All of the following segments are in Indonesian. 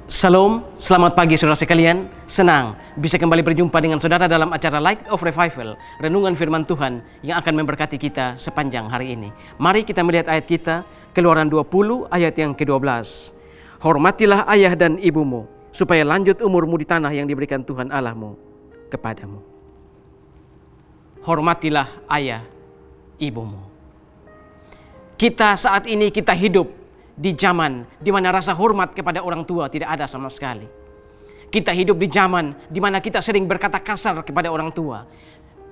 Salam, selamat pagi saudara sekalian. Senang bisa kembali berjumpa dengan saudara dalam acara Light of Revival, renungan firman Tuhan yang akan memberkati kita sepanjang hari ini. Mari kita melihat ayat kita, Keluaran 20 ayat yang ke-12. Hormatilah ayah dan ibumu, supaya lanjut umurmu di tanah yang diberikan Tuhan Allahmu kepadamu. Hormatilah ayah, ibumu. Kita saat ini kita hidup di zaman di mana rasa hormat kepada orang tua tidak ada sama sekali. Kita hidup di zaman di mana kita sering berkata kasar kepada orang tua.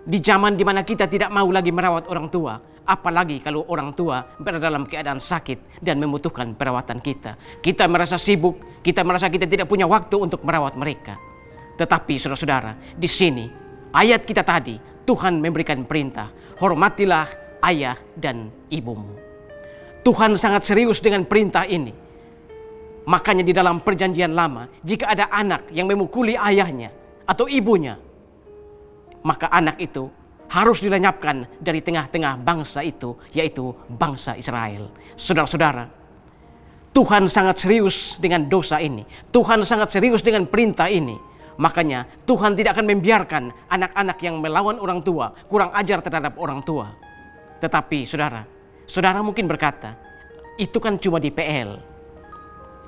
Di zaman di mana kita tidak mau lagi merawat orang tua, apalagi kalau orang tua berada dalam keadaan sakit dan membutuhkan perawatan kita. Kita merasa sibuk, kita merasa kita tidak punya waktu untuk merawat mereka. Tetapi saudara-saudara, di sini ayat kita tadi Tuhan memberikan perintah, hormatilah ayah dan ibumu. Tuhan sangat serius dengan perintah ini. Makanya di dalam perjanjian lama, jika ada anak yang memukuli ayahnya atau ibunya, maka anak itu harus dilenyapkan dari tengah-tengah bangsa itu, yaitu bangsa Israel. Saudara-saudara, Tuhan sangat serius dengan dosa ini. Tuhan sangat serius dengan perintah ini. Makanya Tuhan tidak akan membiarkan anak-anak yang melawan orang tua, kurang ajar terhadap orang tua. Tetapi saudara mungkin berkata, itu kan cuma di PL.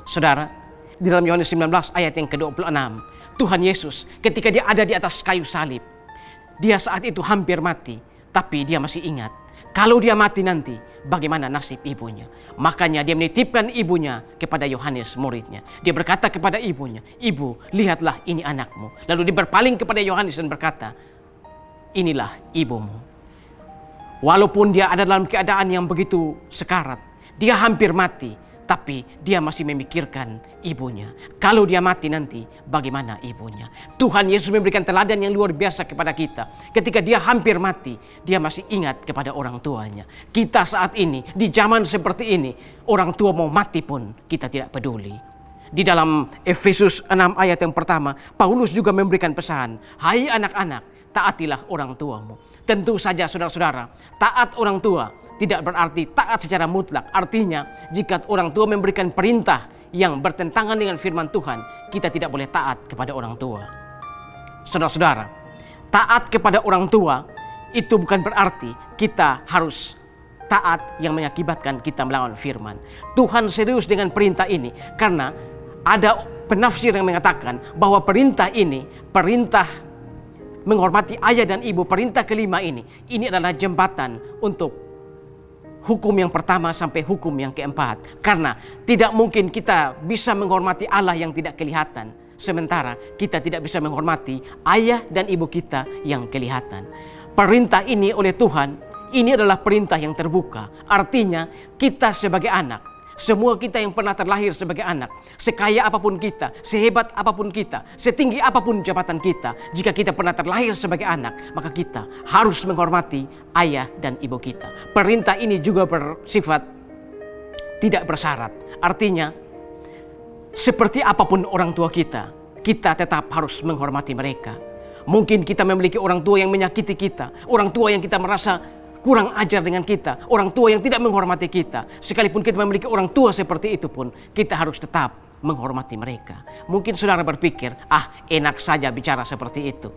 Saudara, di dalam Yohanes 19 ayat yang ke-26, Tuhan Yesus ketika dia ada di atas kayu salib, dia saat itu hampir mati, tapi dia masih ingat, kalau dia mati nanti, bagaimana nasib ibunya. Makanya dia menitipkan ibunya kepada Yohanes muridnya. Dia berkata kepada ibunya, "Ibu, lihatlah ini anakmu." Lalu dia berpaling kepada Yohanes dan berkata, "Inilah ibumu." Walaupun dia ada dalam keadaan yang begitu sekarat, dia hampir mati, tapi dia masih memikirkan ibunya. Kalau dia mati nanti, bagaimana ibunya? Tuhan Yesus memberikan teladan yang luar biasa kepada kita. Ketika dia hampir mati, dia masih ingat kepada orang tuanya. Kita saat ini, di zaman seperti ini, orang tua mau mati pun kita tidak peduli. Di dalam Efesus 6 ayat yang pertama, Paulus juga memberikan pesan, "Hai anak-anak, taatilah orang tuamu." Tentu saja saudara-saudara, taat orang tua tidak berarti taat secara mutlak. Artinya, jika orang tua memberikan perintah yang bertentangan dengan firman Tuhan, kita tidak boleh taat kepada orang tua. Saudara-saudara, taat kepada orang tua itu bukan berarti kita harus taat yang mengakibatkan kita melawan firman. Tuhan serius dengan perintah ini karena ada penafsir yang mengatakan bahwa perintah ini, perintah menghormati ayah dan ibu, perintah kelima ini adalah jembatan untuk hukum yang pertama sampai hukum yang keempat. Karena tidak mungkin kita bisa menghormati Allah yang tidak kelihatan, sementara kita tidak bisa menghormati ayah dan ibu kita yang kelihatan. Perintah ini oleh Tuhan, ini adalah perintah yang terbuka. Artinya kita sebagai anak, semua kita yang pernah terlahir sebagai anak, sekaya apapun kita, sehebat apapun kita, setinggi apapun jabatan kita, jika kita pernah terlahir sebagai anak, maka kita harus menghormati ayah dan ibu kita. Perintah ini juga bersifat tidak bersyarat. Artinya, seperti apapun orang tua kita, kita tetap harus menghormati mereka. Mungkin kita memiliki orang tua yang menyakiti kita, orang tua yang kita merasa kurang ajar dengan kita, orang tua yang tidak menghormati kita. Sekalipun kita memiliki orang tua seperti itu pun, kita harus tetap menghormati mereka. Mungkin saudara berpikir, enak saja bicara seperti itu.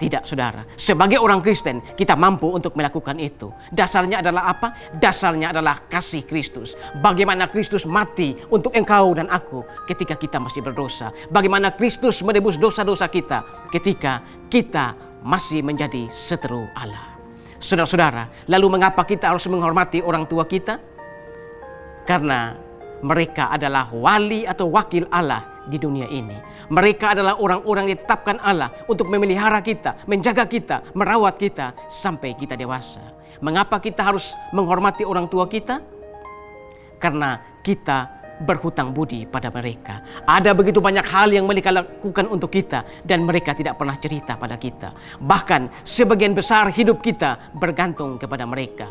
Tidak saudara, sebagai orang Kristen kita mampu untuk melakukan itu. Dasarnya adalah apa? Dasarnya adalah kasih Kristus. Bagaimana Kristus mati untuk engkau dan aku ketika kita masih berdosa. Bagaimana Kristus menebus dosa-dosa kita ketika kita masih menjadi seteru Allah. Saudara-saudara, lalu mengapa kita harus menghormati orang tua kita? Karena mereka adalah wali atau wakil Allah di dunia ini. Mereka adalah orang-orang yang ditetapkan Allah untuk memelihara kita, menjaga kita, merawat kita sampai kita dewasa. Mengapa kita harus menghormati orang tua kita? Karena kita berhutang budi pada mereka. Ada begitu banyak hal yang mereka lakukan untuk kita dan mereka tidak pernah cerita pada kita. Bahkan sebagian besar hidup kita bergantung kepada mereka.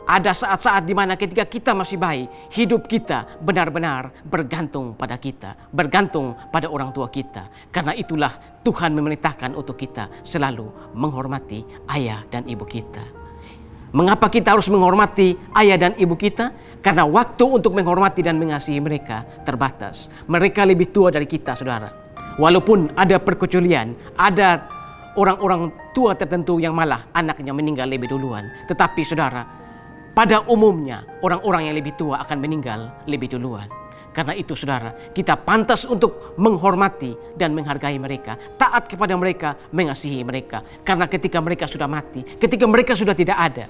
Ada saat-saat di mana ketika kita masih bayi, hidup kita benar-benar bergantung pada kita, bergantung pada orang tua kita. Karena itulah Tuhan memerintahkan untuk kita selalu menghormati ayah dan ibu kita. Mengapa kita harus menghormati ayah dan ibu kita? Karena waktu untuk menghormati dan mengasihi mereka terbatas. Mereka lebih tua dari kita, saudara. Walaupun ada perkecualian, ada orang-orang tua tertentu yang malah anaknya meninggal lebih duluan. Tetapi saudara, pada umumnya orang-orang yang lebih tua akan meninggal lebih duluan. Karena itu saudara, kita pantas untuk menghormati dan menghargai mereka, taat kepada mereka, mengasihi mereka. Karena ketika mereka sudah mati, ketika mereka sudah tidak ada,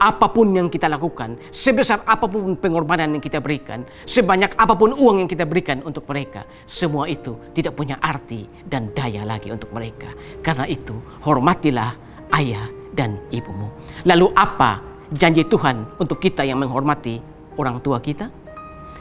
apapun yang kita lakukan, sebesar apapun pengorbanan yang kita berikan, sebanyak apapun uang yang kita berikan untuk mereka, semua itu tidak punya arti dan daya lagi untuk mereka. Karena itu, hormatilah ayah dan ibumu. Lalu apa janji Tuhan untuk kita yang menghormati orang tua kita?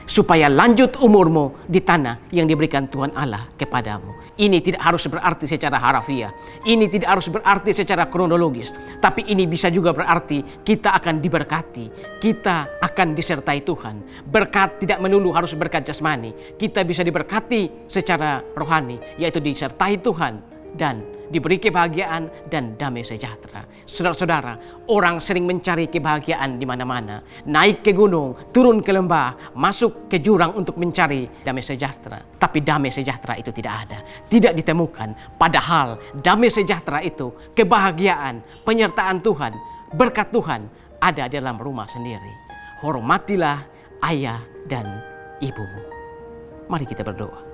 Supaya lanjut umurmu di tanah yang diberikan Tuhan Allah kepadamu. Ini tidak harus berarti secara harafiah. Ini tidak harus berarti secara kronologis. Tapi ini bisa juga berarti kita akan diberkati. Kita akan disertai Tuhan. Berkat tidak melulu harus berkat jasmani. Kita bisa diberkati secara rohani, yaitu disertai Tuhan dan diberi kebahagiaan dan damai sejahtera. Saudara-saudara, orang sering mencari kebahagiaan di mana-mana. Naik ke gunung, turun ke lembah, masuk ke jurang untuk mencari damai sejahtera. Tapi damai sejahtera itu tidak ada, tidak ditemukan. Padahal damai sejahtera itu, kebahagiaan, penyertaan Tuhan, berkat Tuhan ada dalam rumah sendiri. Hormatilah ayah dan ibumu. Mari kita berdoa.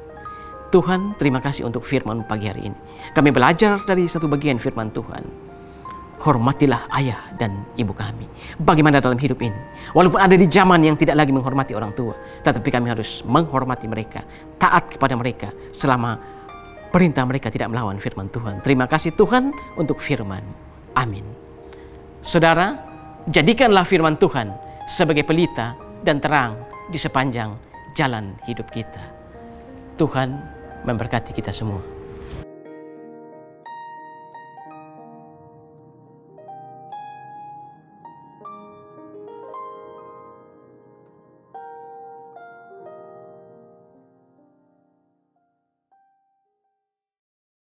Tuhan, terima kasih untuk firman pagi hari ini. Kami belajar dari satu bagian firman Tuhan. Hormatilah ayah dan ibu kami. Bagaimana dalam hidup ini? Walaupun ada di zaman yang tidak lagi menghormati orang tua, tetapi kami harus menghormati mereka, taat kepada mereka selama perintah mereka tidak melawan firman Tuhan. Terima kasih Tuhan untuk firman. Amin. Saudara, jadikanlah firman Tuhan sebagai pelita dan terang di sepanjang jalan hidup kita. Tuhan memberkati kita semua.